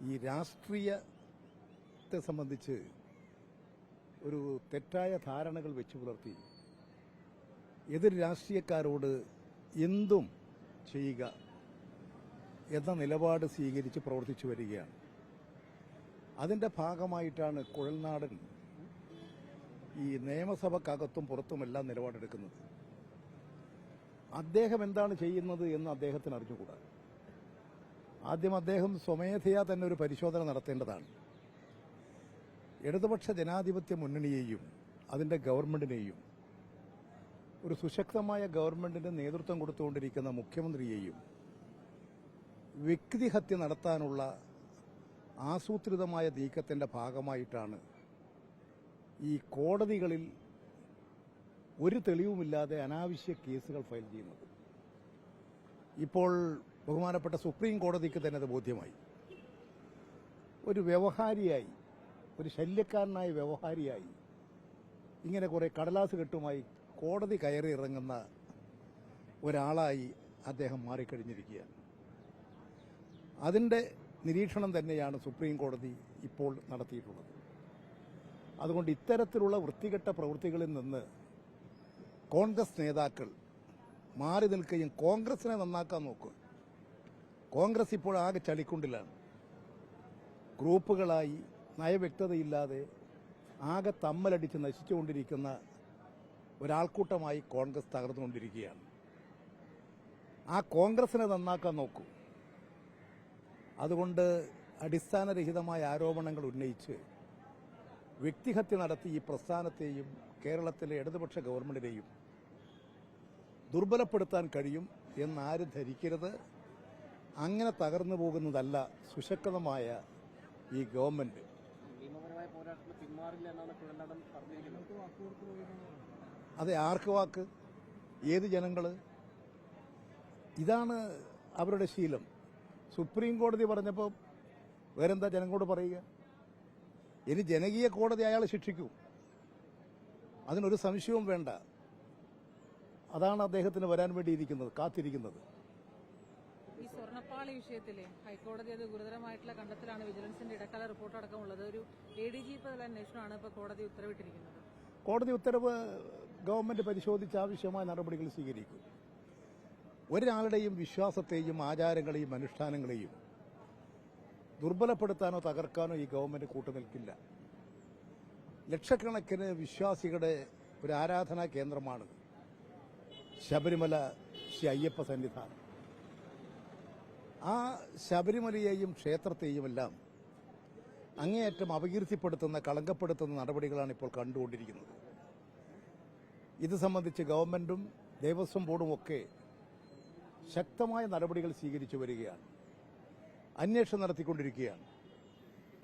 ഈ രാഷ്ട്രീയത്തെ സംബന്ധിച്ച് ഒരു തെറ്റായ ധാരണകൾ വെച്ചു പുലർത്തി എതിർ രാഷ്ട്രീയക്കാരോട് എന്തും ചെയ്യുക എന്ന നിലപാട് സ്വീകരിച്ച് പ്രവർത്തിച്ചു വരികയാണ്. അതിന്റെ ഭാഗമായിട്ടാണ് കുഴൽനാടൻ ഈ നിയമസഭക്കകത്തും പുറത്തുമെല്ലാം നിലപാടെടുക്കുന്നത്. അദ്ദേഹം എന്താണ് ചെയ്യുന്നത് എന്ന് അദ്ദേഹത്തിന് അറിഞ്ഞുകൂടാ. ആദ്യം അദ്ദേഹം സ്വമേധയാ തന്നെ ഒരു പരിശോധന നടത്തേണ്ടതാണ്. ഇടതുപക്ഷ ജനാധിപത്യ മുന്നണിയെയും അതിന്റെ ഗവൺമെന്റിനെയും ഒരു സുശക്തമായ ഗവൺമെന്റിന് നേതൃത്വം കൊടുത്തുകൊണ്ടിരിക്കുന്ന മുഖ്യമന്ത്രിയെയും വ്യക്തിഹത്യ നടത്താനുള്ള ആസൂത്രിതമായ നീക്കത്തിന്റെ ഭാഗമായിട്ടാണ് ഈ കോടതികളിൽ ഒരു തെളിവുമില്ലാതെ അനാവശ്യ കേസുകൾ ഫയൽ ചെയ്യുന്നത്. ഇപ്പോൾ ബഹുമാനപ്പെട്ട സുപ്രീം കോടതിക്ക് തന്നെ അത് ബോധ്യമായി. ഒരു വ്യവഹാരിയായി, ഒരു ശല്യക്കാരനായ വ്യവഹാരിയായി ഇങ്ങനെ കുറെ കടലാസ് കെട്ടുമായി കോടതി കയറി ഇറങ്ങുന്ന ഒരാളായി അദ്ദേഹം മാറിക്കഴിഞ്ഞിരിക്കുകയാണ്. അതിന്റെ നിരീക്ഷണം തന്നെയാണ് സുപ്രീം കോടതി ഇപ്പോൾ നടത്തിയിട്ടുള്ളത്. അതുകൊണ്ട് ഇത്തരത്തിലുള്ള വൃത്തികെട്ട പ്രവൃത്തികളിൽ നിന്ന് കോൺഗ്രസ് നേതാക്കൾ മാറി നിൽക്കുകയും കോൺഗ്രസിനെ നന്നാക്കാൻ നോക്കുക. കോൺഗ്രസ് ഇപ്പോൾ ആകെ ചളിക്കുണ്ടിലാണ്. ഗ്രൂപ്പുകളായി നയവ്യക്തതയില്ലാതെ ആകെ തമ്മലടിച്ച് നശിച്ചുകൊണ്ടിരിക്കുന്ന ഒരാൾക്കൂട്ടമായി കോൺഗ്രസ് തകർന്നുകൊണ്ടിരിക്കുകയാണ്. ആ കോൺഗ്രസിനെ നന്നാക്കാൻ നോക്കൂ. അതുകൊണ്ട് അടിസ്ഥാനരഹിതമായ ആരോപണങ്ങൾ ഉന്നയിച്ച് വ്യക്തിഹത്യ നടത്തി ഈ പ്രസ്ഥാനത്തെയും കേരളത്തിലെ ഇടതുപക്ഷ ഗവൺമെന്റിനെയും ദുർബലപ്പെടുത്താൻ കഴിയും എന്നാരും ധരിക്കരുത്. അങ്ങനെ തകർന്നു പോകുന്നതല്ല സുശക്തമായ ഈ ഗവൺമെന്റ്. അതെ, ആർക്ക് വാക്ക്? ഏത് ജനങ്ങള്? ഇതാണ് അവരുടെ ശീലം. സുപ്രീം കോടതി പറഞ്ഞപ്പോൾ വേറെന്താ ജനങ്ങളോട് പറയുക? ഇനി ജനകീയ കോടതി അയാളെ ശിക്ഷിക്കൂ, അതിനൊരു സംശയവും വേണ്ട. അതാണ് അദ്ദേഹത്തിന് വരാൻ വേണ്ടിയിരിക്കുന്നത്, കാത്തിരിക്കുന്നത്. ഈ സ്വർണ്ണപ്പാളി വിഷയത്തിലെ ഹൈക്കോടതി അത് ഗുരുതരമായിട്ടുള്ള കണ്ടെത്തലാണ്. വിജിലൻസിന്റെ ഇടക്കാല റിപ്പോർട്ട് അടക്കമുള്ളത് ഒരു ADGP തല അന്വേഷണമാണ് ഇപ്പോൾ കോടതി ഉത്തരവിട്ടിരിക്കുന്നത്. കോടതി ഉത്തരവ് ഗവൺമെന്റ് പരിശോധിച്ച് ആവശ്യമായ നടപടികൾ സ്വീകരിക്കും. ഒരാളുടെയും വിശ്വാസത്തെയും ആചാരങ്ങളെയും അനുഷ്ഠാനങ്ങളെയും ദുർബലപ്പെടുത്താനോ തകർക്കാനോ ഈ ഗവൺമെന്റ് കൂട്ടുനിൽക്കില്ല. ലക്ഷക്കണക്കിന് വിശ്വാസികളുടെ ഒരു ആരാധനാ കേന്ദ്രമാണ് ശബരിമല ശ്രീ അയ്യപ്പ സന്നിധാനം. ആ ശബരിമലയെയും ക്ഷേത്രത്തെയുമെല്ലാം അങ്ങേയറ്റം അപകീർത്തിപ്പെടുത്തുന്ന, കളങ്കപ്പെടുത്തുന്ന നടപടികളാണ് ഇപ്പോൾ കണ്ടുകൊണ്ടിരിക്കുന്നത്. ഇത് സംബന്ധിച്ച് ഗവൺമെന്റും ദേവസ്വം ബോർഡും ഒക്കെ ശക്തമായ നടപടികൾ സ്വീകരിച്ചു വരികയാണ്. അന്വേഷണം നടത്തിക്കൊണ്ടിരിക്കുകയാണ്.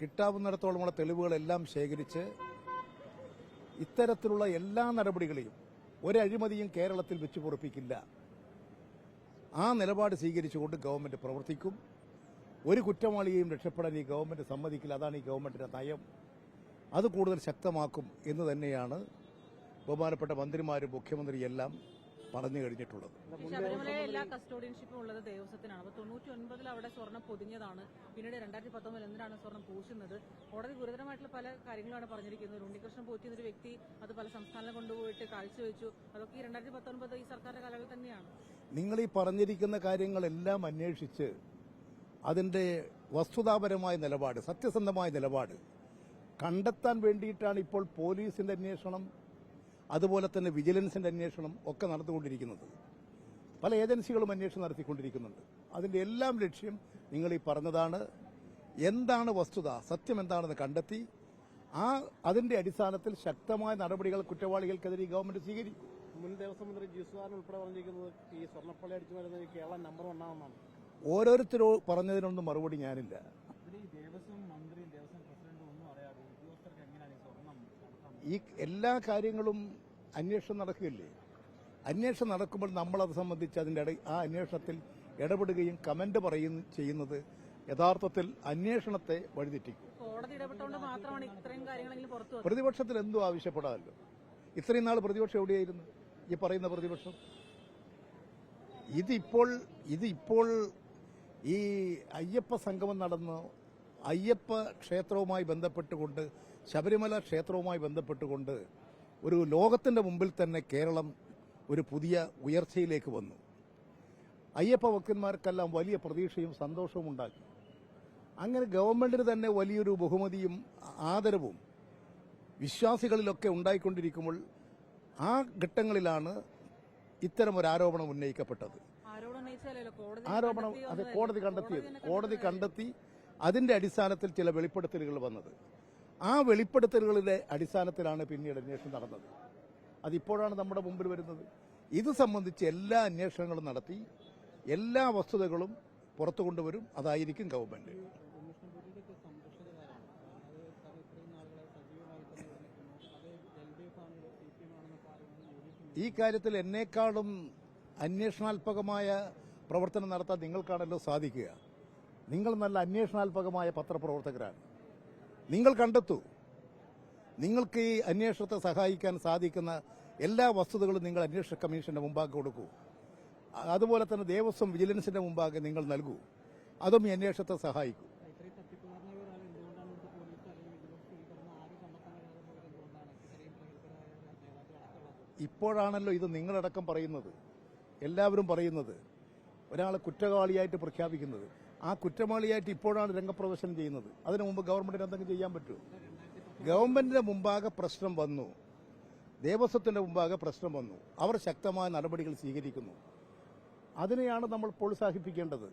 കിട്ടാവുന്നിടത്തോളമുള്ള തെളിവുകളെല്ലാം ശേഖരിച്ച് ഇത്തരത്തിലുള്ള എല്ലാ നടപടികളെയും ഒരഴിമതിയും കേരളത്തിൽ വെച്ചു പൊറുപ്പിക്കില്ല. ആ നിലപാട് സ്വീകരിച്ചുകൊണ്ട് ഗവൺമെന്റ് പ്രവർത്തിക്കും. ഒരു കുറ്റവാളിയെയും രക്ഷപ്പെടാൻ ഈ ഗവൺമെന്റ് സമ്മതിക്കില്ല. അതാണ് ഈ ഗവൺമെന്റിന്റെ നയം. അത് കൂടുതൽ ശക്തമാക്കും എന്ന് തന്നെയാണ് ബഹുമാനപ്പെട്ട മന്ത്രിമാരും മുഖ്യമന്ത്രിയെല്ലാം പറഞ്ഞു കഴിഞ്ഞിട്ടുള്ളത്. ശബരിമലയിലെ എല്ലാ കസ്റ്റോഡിയൻഷിപ്പും ഉള്ളത് ദേവസ്വത്തിനാണ്. അപ്പോൾ 99 അവിടെ സ്വർണ്ണം പൊതിഞ്ഞതാണ്. പിന്നീട് 2019 എന്തിനാണ് സ്വർണ്ണം പൂശുന്നത്? കോടതി ഗുരുതരമായിട്ടുള്ള പല കാര്യങ്ങളാണ് പറഞ്ഞിരിക്കുന്നത്. ഉണ്ണികൃഷ്ണൻ പോറ്റി എന്നൊരു വ്യക്തി അത് പല സംസ്ഥാനങ്ങളിൽ കൊണ്ടുപോയിട്ട് കാഴ്ചവെച്ചു. അതൊക്കെ ഈ 2019 ഈ സർക്കാരിന്റെ കാലങ്ങളിൽ തന്നെയാണ്. നിങ്ങൾ ഈ പറഞ്ഞിരിക്കുന്ന കാര്യങ്ങളെല്ലാം അന്വേഷിച്ച് അതിന്റെ വസ്തുതാപരമായ നിലപാട്, സത്യസന്ധമായ നിലപാട് കണ്ടെത്താൻ വേണ്ടിയിട്ടാണ് ഇപ്പോൾ പോലീസിന്റെ അന്വേഷണം, അതുപോലെ തന്നെ വിജിലൻസിന്റെ അന്വേഷണം ഒക്കെ നടന്നുകൊണ്ടിരിക്കുന്നത്. പല ഏജൻസികളും അന്വേഷണം നടത്തിക്കൊണ്ടിരിക്കുന്നുണ്ട്. അതിന്റെ എല്ലാം ലക്ഷ്യം നിങ്ങൾ ഈ പറഞ്ഞതാണ്. എന്താണ് വസ്തുത, സത്യം എന്താണെന്ന് കണ്ടെത്തി അതിന്റെ അടിസ്ഥാനത്തിൽ ശക്തമായ നടപടികൾ കുറ്റവാളികൾക്കെതിരെ ഗവൺമെന്റ് സ്വീകരിക്കും. മുൻ ദേവസ്വം മന്ത്രി ജിസ്വാൻ ഉൾപ്പെടെ പറഞ്ഞിരിക്കുന്നത് ഈ സ്വർണ്ണപ്പള്ളി അടിച്ചു വരുന്നത് കേരളം നമ്പർ 1 ആണെന്നാണ്. ഓരോരുത്തരും പറഞ്ഞതിനൊന്നും മറുപടി ഞാനില്ല. ദേവസ്വം മന്ത്രി, ദേവസ്വം പ്രസിഡന്റ് ഒന്നും അറിയാതെ ഉദ്യോഗസ്ഥർക്ക് എങ്ങനെയാണ് ഈ സ്വർണ്ണം? ഈ എല്ലാ കാര്യങ്ങളും അന്വേഷണം നടക്കുകയല്ലേ. അന്വേഷണം നടക്കുമ്പോൾ നമ്മളത് സംബന്ധിച്ച് അതിന്റെ ആ അന്വേഷണത്തിൽ ഇടപെടുകയും കമന്റ് പറയുകയും ചെയ്യുന്നത് യഥാർത്ഥത്തിൽ അന്വേഷണത്തെ വഴിതെറ്റിക്കും. കോടതി ഇടപെട്ടുകൊണ്ട് മാത്രമാണ് ഇത്രയും കാര്യങ്ങളെങ്കിലും പുറത്തു വന്നത്. പ്രതിപക്ഷത്തിൽ എന്തോ ആവശ്യപ്പെടാമല്ലോ. ഇത്രയും നാൾ പ്രതിപക്ഷം എവിടെയായിരുന്നു? ഈ പറയുന്ന പ്രതിപക്ഷം ഇതിപ്പോൾ ഈ അയ്യപ്പ സംഗമം നടന്നു അയ്യപ്പ ക്ഷേത്രവുമായി ബന്ധപ്പെട്ടുകൊണ്ട്, ശബരിമല ക്ഷേത്രവുമായി ബന്ധപ്പെട്ടുകൊണ്ട് ഒരു ലോകത്തിന്റെ മുമ്പിൽ തന്നെ കേരളം ഒരു പുതിയ ഉയർച്ചയിലേക്ക് വന്നു. അയ്യപ്പ ഭക്തന്മാർക്കെല്ലാം വലിയ പ്രതീക്ഷയും സന്തോഷവും ഉണ്ടാക്കി. അങ്ങനെ ഗവൺമെന്റിന് തന്നെ വലിയൊരു ബഹുമതിയും ആദരവും വിശ്വാസികളിലൊക്കെ ഉണ്ടായിക്കൊണ്ടിരിക്കുമ്പോൾ ആ ഘട്ടങ്ങളിലാണ് ഇത്തരമൊരു ആരോപണം ഉന്നയിക്കപ്പെട്ടത്. ആരോപണം അത് കോടതി കണ്ടെത്തി അതിന്റെ അടിസ്ഥാനത്തിൽ ചില വെളിപ്പെടുത്തലുകൾ വന്നത്. ആ വെളിപ്പെടുത്തലുകളുടെ അടിസ്ഥാനത്തിലാണ് പിന്നീട് അന്വേഷണം നടന്നത്. അതിപ്പോഴാണ് നമ്മുടെ മുമ്പിൽ വരുന്നത്. ഇത് സംബന്ധിച്ച് എല്ലാ അന്വേഷണങ്ങളും നടത്തി എല്ലാ വസ്തുതകളും പുറത്തു കൊണ്ടുവരും. അതായിരിക്കും ഗവൺമെന്റ്. ഈ കാര്യത്തിൽ എന്നേക്കാളും അന്വേഷണാത്മകമായ പ്രവർത്തനം നടത്താൻ നിങ്ങൾക്കാണല്ലോ സാധിക്കുക. നിങ്ങൾ നല്ല അന്വേഷണാത്മകമായ പത്രപ്രവർത്തകരാണ്. നിങ്ങൾ കണ്ടെത്തൂ. നിങ്ങൾക്ക് ഈ അന്വേഷണത്തെ സഹായിക്കാൻ സാധിക്കുന്ന എല്ലാ വസ്തുതകളും നിങ്ങൾ അന്വേഷണ കമ്മീഷന്റെ മുമ്പാകെ കൊടുക്കൂ. അതുപോലെ തന്നെ ദേവസ്വം വിജിലൻസിന്റെ മുമ്പാകെ നിങ്ങൾ നൽകൂ. അതും ഈ അന്വേഷണത്തെ സഹായിക്കും. ഇപ്പോഴാണല്ലോ ഇത് നിങ്ങളടക്കം പറയുന്നത്, എല്ലാവരും പറയുന്നത്, ഒരാളെ കുറ്റവാളിയായിട്ട് പ്രഖ്യാപിക്കുന്നത്. ആ കുറ്റവാളിയായിട്ട് ഇപ്പോഴാണ് രംഗപ്രവേശനം ചെയ്യുന്നത്. അതിനു മുമ്പ് ഗവൺമെന്റിന് എന്തെങ്കിലും ചെയ്യാൻ പറ്റുമോ? ഗവൺമെന്റിന്റെ മുമ്പാകെ പ്രശ്നം വന്നു, ദേവസ്വത്തിന്റെ മുമ്പാകെ പ്രശ്നം വന്നു, അവർ ശക്തമായ നടപടികൾ സ്വീകരിക്കുന്നു. അതിനെയാണ് നമ്മൾ പ്രോത്സാഹിപ്പിക്കേണ്ടത്.